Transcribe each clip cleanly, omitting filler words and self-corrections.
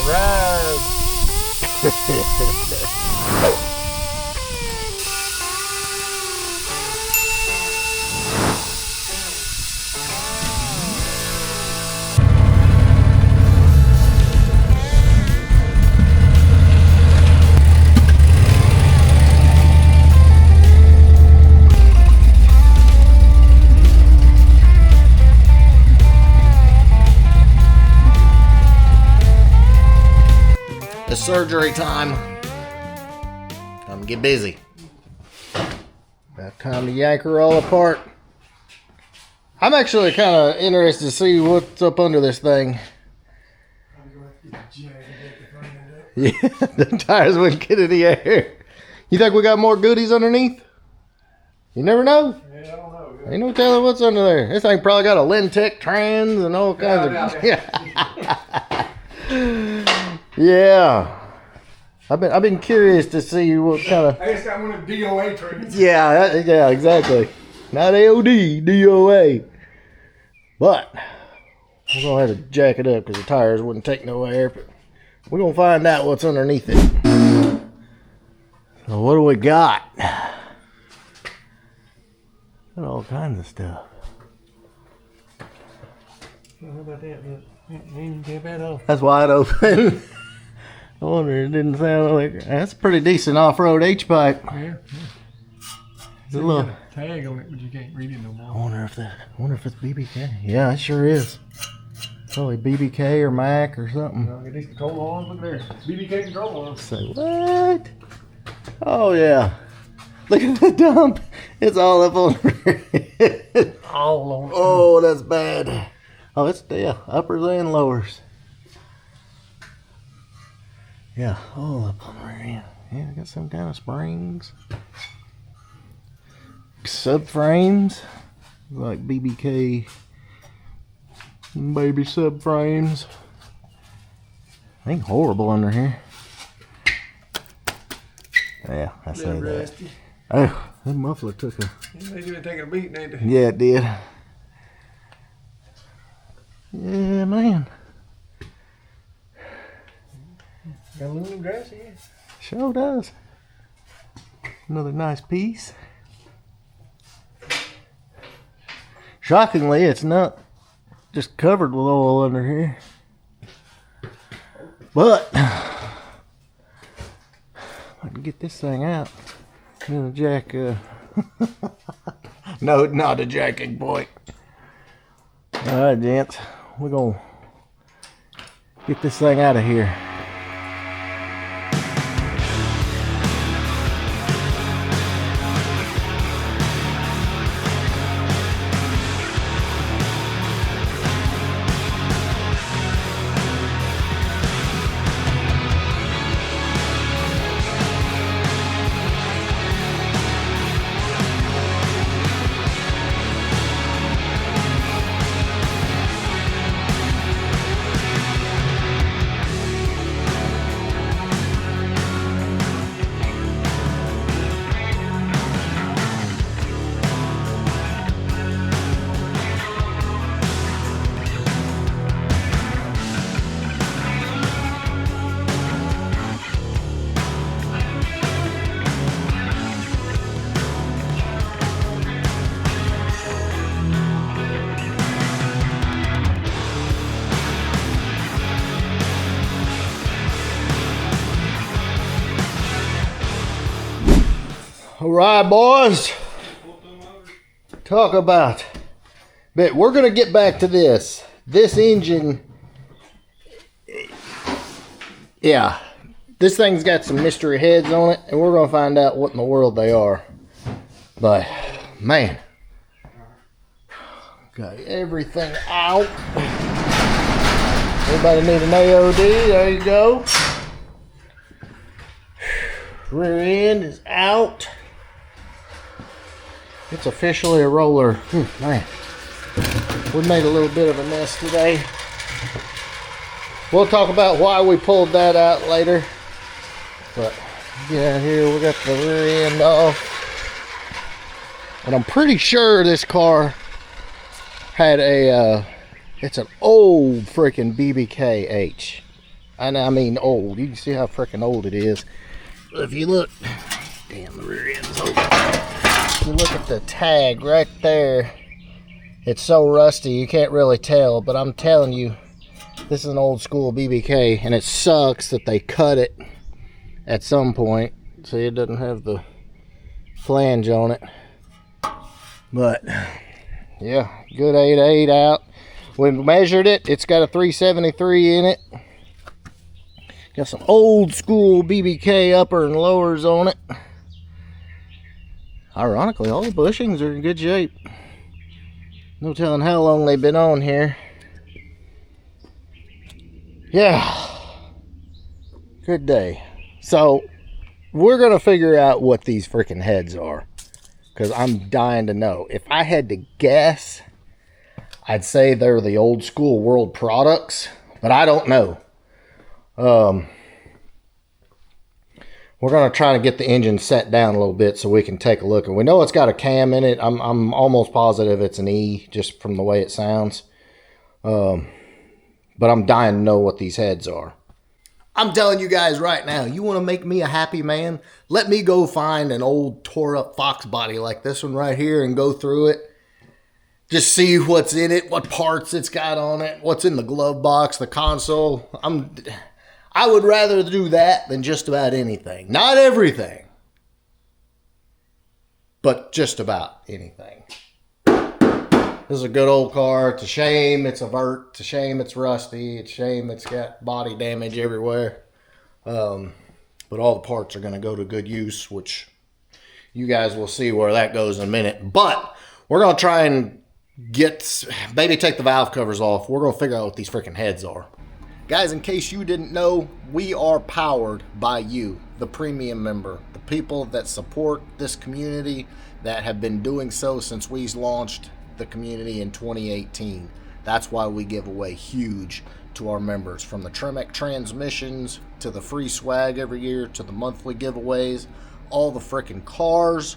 Rise. It's surgery time. Time to get busy. About time to yank her all apart. I'm actually kind of interested to see what's up under this thing. Yeah, the tires wouldn't get in the air. You think we got more goodies underneath? You never know. Yeah, I don't know. Ain't no telling what's under there. This thing probably got a Lintec trans and all kinds of. Yeah. I've been curious to see what kind of. I just got one of the DOA trans. Yeah, yeah, exactly. Not AOD, DOA. But we're gonna have to jack it up because the tires wouldn't take no air. But we're gonna find out what's underneath it. So what do we got? Got all kinds of stuff. How about that? You get that off. That's wide open. I wonder, it didn't sound like that's a pretty decent off-road H-pipe. Yeah. It's a little tag on it, but you can't read it no more. I wonder if it's BBK. Yeah, it sure is. Probably BBK or Mac or something. Get these control arms. Look there. BBK control arms. Say what? Oh yeah. Look at the dump. It's all up on All on. Oh, that's bad. Oh, it's uppers and lowers. Yeah, all up on there. Yeah, got some kind of springs. Subframes. Like BBK baby subframes. Ain't horrible under here. Yeah, I say that. Oh, that muffler took a. They been taking a beat, ain't they? Yeah, it did. Yeah, man. Got aluminum grass here. Sure does. Another nice piece. Shockingly, it's not just covered with oil under here. But I can get this thing out. I'm gonna jack. No, not a jacking point. All right, gents, we're gonna get this thing out of here. All right, boys. Talk about. But we're gonna get back to this. This engine. Yeah, this thing's got some mystery heads on it, and we're gonna find out what in the world they are. But man, got everything out. Everybody need an AOD? There you go. Rear end is out. It's officially a roller. Man, we made a little bit of a mess today. We'll talk about why we pulled that out later. But get out here, we got the rear end off. And I'm pretty sure this car had a, it's an old freaking BBK H. And I mean old. You can see how freaking old it is. But if you look, damn, the rear end's open. If you look at the tag right there, it's so rusty you can't really tell. But I'm telling you, this is an old school BBK, and it sucks that they cut it at some point. See, it doesn't have the flange on it. But yeah, good 8.8 out. We measured it. It's got a 373 in it. Got some old school BBK upper and lowers on it. Ironically, all the bushings are in good shape. No telling how long they've been on here. Yeah. Good day. So, we're going to figure out what these freaking heads are. Because I'm dying to know. If I had to guess, I'd say they're the old school world products. But I don't know. We're going to try to get the engine set down a little bit so we can take a look. And we know it's got a cam in it. I'm almost positive it's an E just from the way it sounds. But I'm dying to know what these heads are. I'm telling you guys right now, you want to make me a happy man? Let me go find an old tore up Fox body like this one right here and go through it. Just see what's in it, what parts it's got on it, what's in the glove box, the console. I would rather do that than just about anything. Not everything, but just about anything. This is a good old car. It's a shame it's a vert. It's a shame it's rusty. It's a shame it's got body damage everywhere. But all the parts are going to go to good use, which you guys will see where that goes in a minute. But we're going to try and maybe take the valve covers off. We're going to figure out what these freaking heads are. Guys, in case you didn't know, we are powered by you, the premium member, the people that support this community, that have been doing so since we launched the community in 2018. That's why we give away huge to our members, from the Tremec transmissions to the free swag every year to the monthly giveaways, all the freaking cars.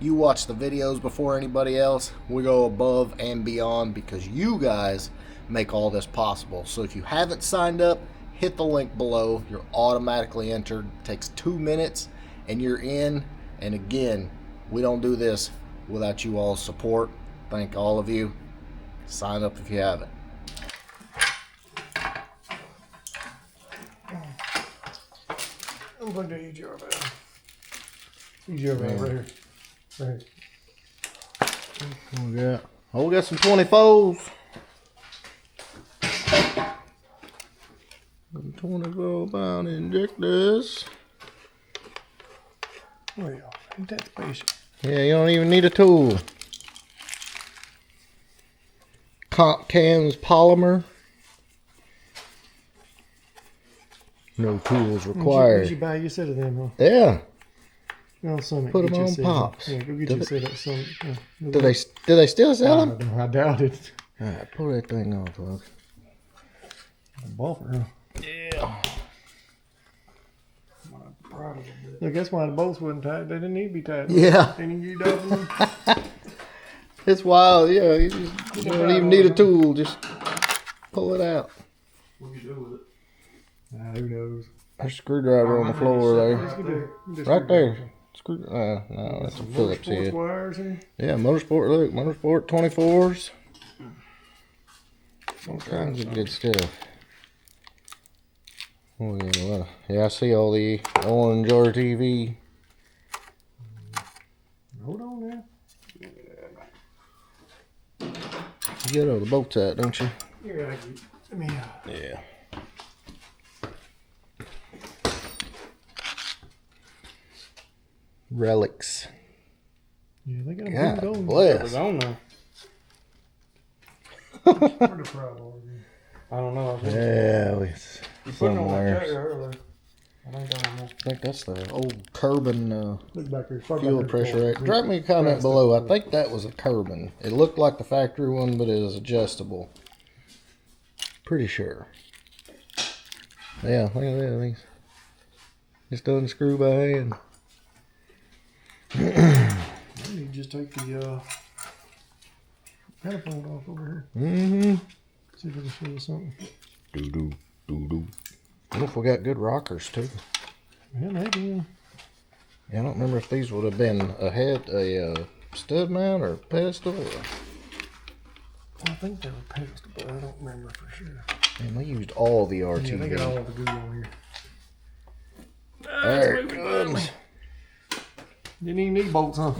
You watch the videos before anybody else. We go above and beyond because you guys make all this possible. So if you haven't signed up, hit the link below. You're automatically entered. It takes 2 minutes and you're in. And again, we don't do this without you all's support. Thank all of you. Sign up if you haven't. I'm going to EGR valve. EGR valve right here. Right here. We got some 24s. 24-pound injectors. Well, ain't that basic? Yeah, you don't even need a tool. Comp cams polymer. No tools required. You should buy you a set of them, huh? Yeah. Well, some put them on pops. Yeah, go get you a set of some. Do they still sell them? I doubt it. All right, pull that thing off, look. A bumper, huh? Yeah. Look, that's why the bolts wasn't tight. They didn't need to be tight. Yeah. They need you to It's wild, yeah. You don't even need a tool. Just pull it out. What do you do with it? Who knows? There's a screwdriver on the floor there. Right there. No, that's a Phillips head. Wires here? Yeah, Motorsport. Look, Motorsport 24s. All kinds of good stuff. Oh yeah, yeah. I see all the orange RTV. Hold on now. You get all the bolts out, don't you? Yeah, I mean. Yeah. Relics. Yeah, they got God them going. bless. I don't know. Where the problem? I don't know. Yeah, it's somewhere. I think that's the old Kerbin fuel here. pressure. Drop me a comment below. I think that was a Kerbin. It looked like the factory one, but it is adjustable. Pretty sure. Yeah, look at that. Just unscrew by hand. You just take the manifold off over here. Mm-hmm. See if I can show you something. Doo-doo, doo-doo. What if we got good rockers too? Yeah, maybe. Yeah, I don't remember if these would have been a stud mount or pedestal. I think they were pedestal, but I don't remember for sure. Man, we used all the RTV. Yeah, they got all the good on here. There it comes. Didn't even need bolts, huh?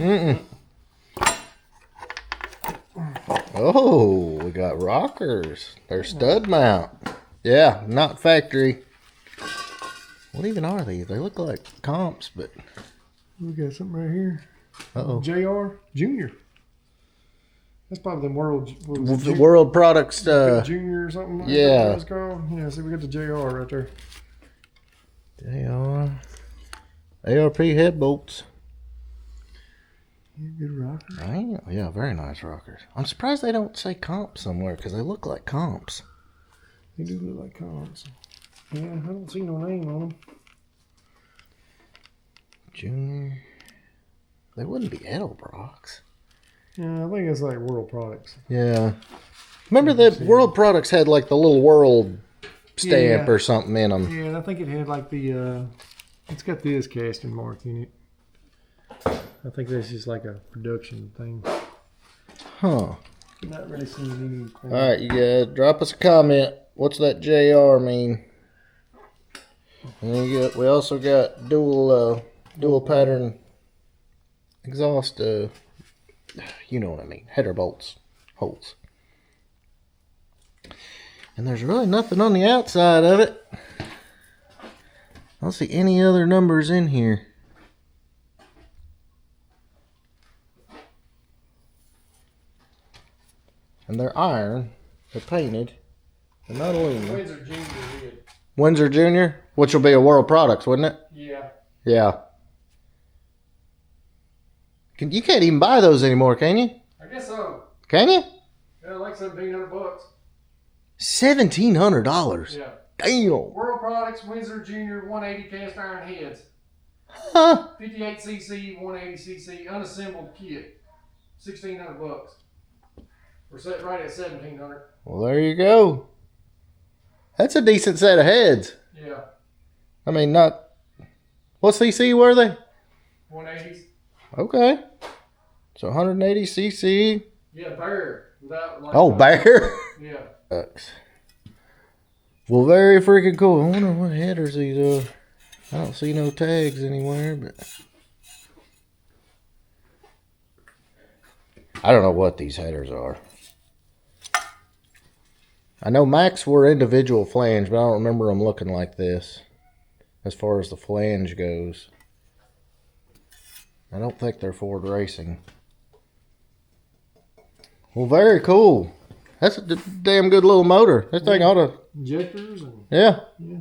Oh, we got rockers. They're stud mount. Yeah, not factory. What even are these? They look like comps, but... We got something right here. Uh-oh. JR Junior. That's probably the World Products. Junior or something like that. It's called. Yeah, see, we got the JR right there. JR. ARP head bolts. Yeah, good rockers. Yeah, very nice rockers. I'm surprised they don't say comps somewhere because they look like comps. They do look like comps. Yeah, I don't see no name on them. Junior. They wouldn't be Edelbrocks. Yeah, I think it's like World Products. Yeah. Remember that World Products had like the little world stamp or something in them. Yeah, and I think it had like the, it's got this casting mark in it. I think that's just like a production thing. Huh. Not really seeing anything. Alright, you guys, drop us a comment. What's that JR mean? And we also got dual pattern exhaust, you know what I mean, header bolts, holes. And there's really nothing on the outside of it. I don't see any other numbers in here. And they're iron, they're painted, they're not aluminum. Windsor Junior did. Windsor Junior, which will be a World Products, wouldn't it? Yeah. Yeah. You can't even buy those anymore, can you? I guess so. Can you? Yeah, like $1,700. $1,700. Yeah. Damn. World Products Windsor Junior 180 cast iron heads. Huh. 58cc, 180cc, unassembled kit. $1,600. We're set right at $1,700. Well, there you go. That's a decent set of heads. Yeah. I mean, not... What cc were they? 180s. Okay. So 180cc. Yeah, bare. Without, like, Oh, bare? Yeah. Well, very freaking cool. I wonder what headers these are. I don't see no tags anywhere, but... I don't know what these headers are. I know Max were individual flange, but I don't remember them looking like this. As far as the flange goes. I don't think they're Ford Racing. Well, very cool. That's a damn good little motor. This thing ought to... Injectors and... Yeah. Yeah.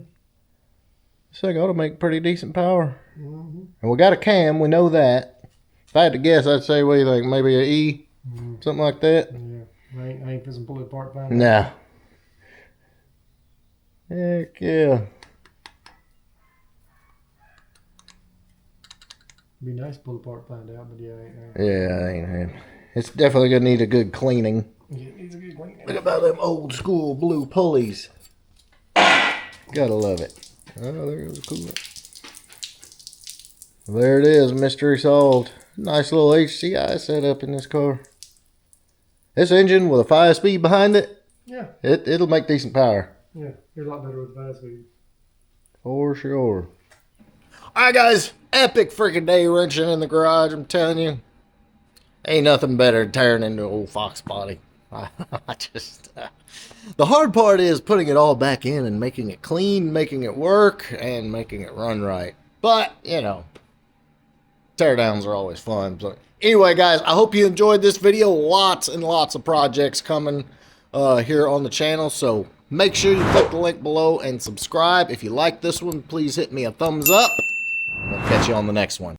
This thing ought to make pretty decent power. Mm-hmm. And we got a cam. We know that. If I had to guess, I'd say, what do you think? Maybe an E? Something like that? Yeah. I ain't put some pull it apart find out. Nah. Heck yeah. Be nice to pull apart find out, but yeah, ain't. Yeah, ain't. It's definitely going to need a good cleaning. Yeah, it needs a good clean. Look about them old school blue pulleys. Gotta love it. Oh, there goes the coolant. There it is, mystery solved. Nice little HCI setup in this car. This engine with a 5-speed behind it, Yeah. it'll make decent power. Yeah. You're a lot better with 5-speed. For sure. Alright guys, epic freaking day wrenching in the garage, I'm telling you. Ain't nothing better than tearing into an old Fox body. The hard part is putting it all back in and making it clean, making it work, and making it run right. But, you know, teardowns are always fun. So anyway, guys, I hope you enjoyed this video. Lots and lots of projects coming here on the channel. So make sure you click the link below and subscribe. If you like this one, please hit me a thumbs up. I'll catch you on the next one.